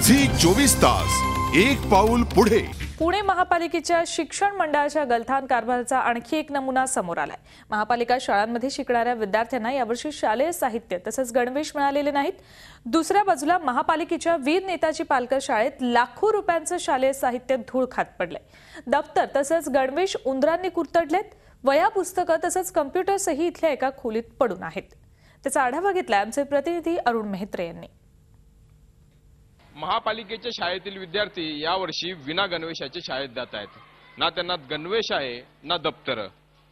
Zee 24 तास एक पाऊल पुढे। पुणे महापालिकेच्या शिक्षण मंडळाच्या गलथान कारभाराचा आणखी एक नमुना समोर आलाय। महापालिका शाळांमध्ये शिकणाऱ्या विद्यार्थ्यांना यावर्षी शालेय साहित्य तसंच गणवेश मिळालेले नाहीत। दुसऱ्या बाजूला महापालिकेच्या वीर नेताजी पालकर शाळेत लाखो रुपयांचं शालेय साहित्य धूळ खात पडलंय। दप्तर तसंच गणवेश उंदरांनी कुरतडलेत। वह्या पुस्तकं तसंच कम्प्युटर्सही इथल्या एका खोलीत पडून आहेत। त्याचा आढावा घेतला आमचे प्रतिनिधी अरुण मेहत्रे यांनी। महापालिकेच्या शाळेतील विद्यार्थी यावर्षी विना गणवेशाचे शाळेत जात आहेत। ना त्यांना गणवेश आहे ना दप्तर।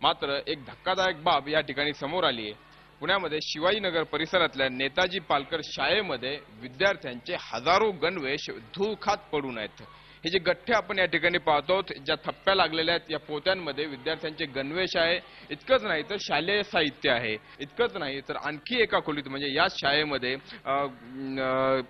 मात्र एक धक्कादायक बाब या ठिकाणी समोर आली आहे। पुण्यामध्ये शिवाजीनगर परिसरातल्या नेताजी पालकर शाळेमध्ये विद्यार्थ्यांचे हजारो गणवेश धूळ खात पडून आहेत। हे जे गठ्ठे आपण या ठिकाणी पाहतो, ज्या थप्प्या लागलेल्या आहेत, या पोत्यांमध्ये विद्यार्थ्यांचे गणवेश आहे। इतकंच नाही तर शालेय साहित्य आहे। इतकंच नाही तर आणखी एका खोलीत म्हणजे या शाळेमध्ये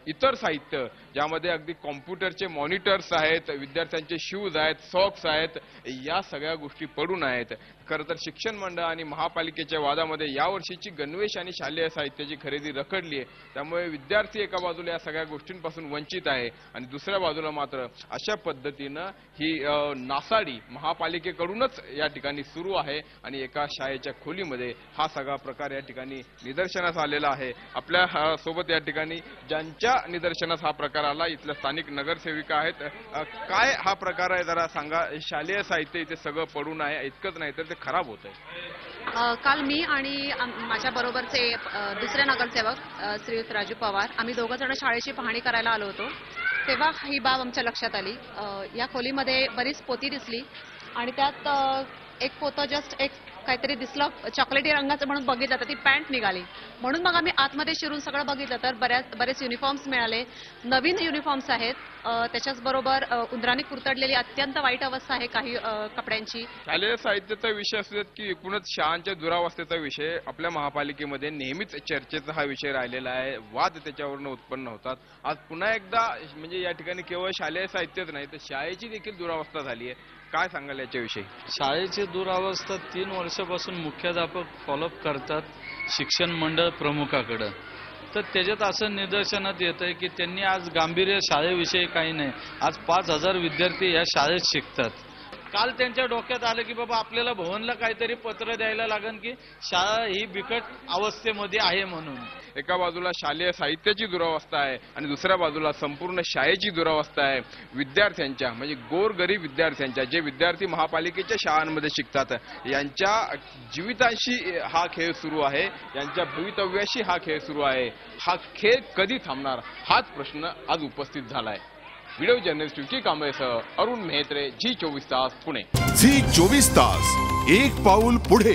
इतर साहित्य ज्यामध्ये अगदी कॉम्प्युटरचे मॉनिटर्स आहेत, विद्यार्थ्यांचे शूज आहेत, सॉक्स आहेत, या सगळ्या गोष्टी पडून आहेत। खरं तर शिक्षण मंडळ आणि महापालिकेच्या वादामध्ये यावर्षीची गणवेश आणि शालेय साहित्याची खरेदी रखडली आहे। त्यामुळे विद्यार्थी एका बाजूला या सगळ्या गोष्टींपासून वंचित आहे आणि दुसऱ्या बाजूला मात्र अशा पद्धतीनं ही नासाडी महापालिकेकडूनच या ठिकाणी सुरू आहे आणि एका शाळेच्या खोलीमध्ये हा सगळा प्रकार या ठिकाणी निदर्शनास आलेला आहे। आपल्या सोबत या ठिकाणी ज्यांच्या निदर्शनास हा प्रकार आला इथल्या स्थानिक नगरसेविका आहेत। काय हा प्रकार आहे जरा सांगा। शालेय साहित्य इथे सगळं पडून आहे, इतकंच नाही तर ते खराब होत आहे। काल मी आणि माझ्या बरोबरचे दुसरे नगरसेवक श्रीयुत राजू पवार आम्ही दोघं जण शाळेची पाहणी करायला आलो होतो। तेव्हा ही बाब आमच्या लक्षात आली। या खोलीमध्ये बरीच पोती दिसली आणि त्यात एक पोतं जस्ट एक काहीतरी दिसलं चॉकलेटी रंगाचं म्हणून बघितलं तर ती पॅन्ट निघाली। म्हणून मग आम्ही आतमध्ये शिरून सगळं बघितलं तर बरेच युनिफॉर्म्स मिळाले। नवीन युनिफॉर्म्स आहेत। त्याच्याच बरोबर उंदरांनी कुरतडलेली अत्यंत वाईट अवस्था आहे काही कपड्यांची। शालेय साहित्याचा विषय असतात की एकूणच शाळांच्या दुरावस्थेचा विषय आपल्या महापालिकेमध्ये नेहमीच चर्चेचा हा विषय राहिलेला आहे। वाद त्याच्यावरून उत्पन्न होतात। आज पुन्हा एकदा म्हणजे या ठिकाणी केवळ शालेय साहित्यच नाही तर शाळेची देखील दुरावस्था झाली आहे। काय सांगाल याच्याविषयी? शाळेची दुरावस्था 3 वर्षापासून मुख्याध्यापक फॉलोअप करतात शिक्षण मंडळ प्रमुखाकडे। तर त्याच्यात असं निदर्शनात येत आहे की त्यांनी आज गांभीर्य शाळेविषयी काही नाही। आज 5000 विद्यार्थी या शाळेत शिकतात। काल त्यांच्या डोक्यात आलं की बाबा आपल्याला भवनला काहीतरी पत्र द्यायला लागेल की शाळा ही बिकट अवस्थेमध्ये आहे म्हणून। एका बाजूला शालेय साहित्याची दुरावस्था आहे आणि दुसऱ्या बाजूला संपूर्ण शाळेची दुरावस्था आहे। विद्यार्थ्यांच्या म्हणजे गोरगरीब विद्यार्थ्यांच्या, जे विद्यार्थी महापालिकेच्या शाळांमध्ये शिकतात, यांच्या जीवितांशी हा खेळ सुरू आहे। यांच्या भवितव्याशी हा खेळ सुरू आहे। हा खेळ कधी थांबणार हाच प्रश्न आज उपस्थित झालाय। व्हिडिओ जर्नलिस्ट विकी कांबळेसह अरुण मेहत्रे, झी 24 तास पुणे। झी 24 तास एक पाऊल पुढे।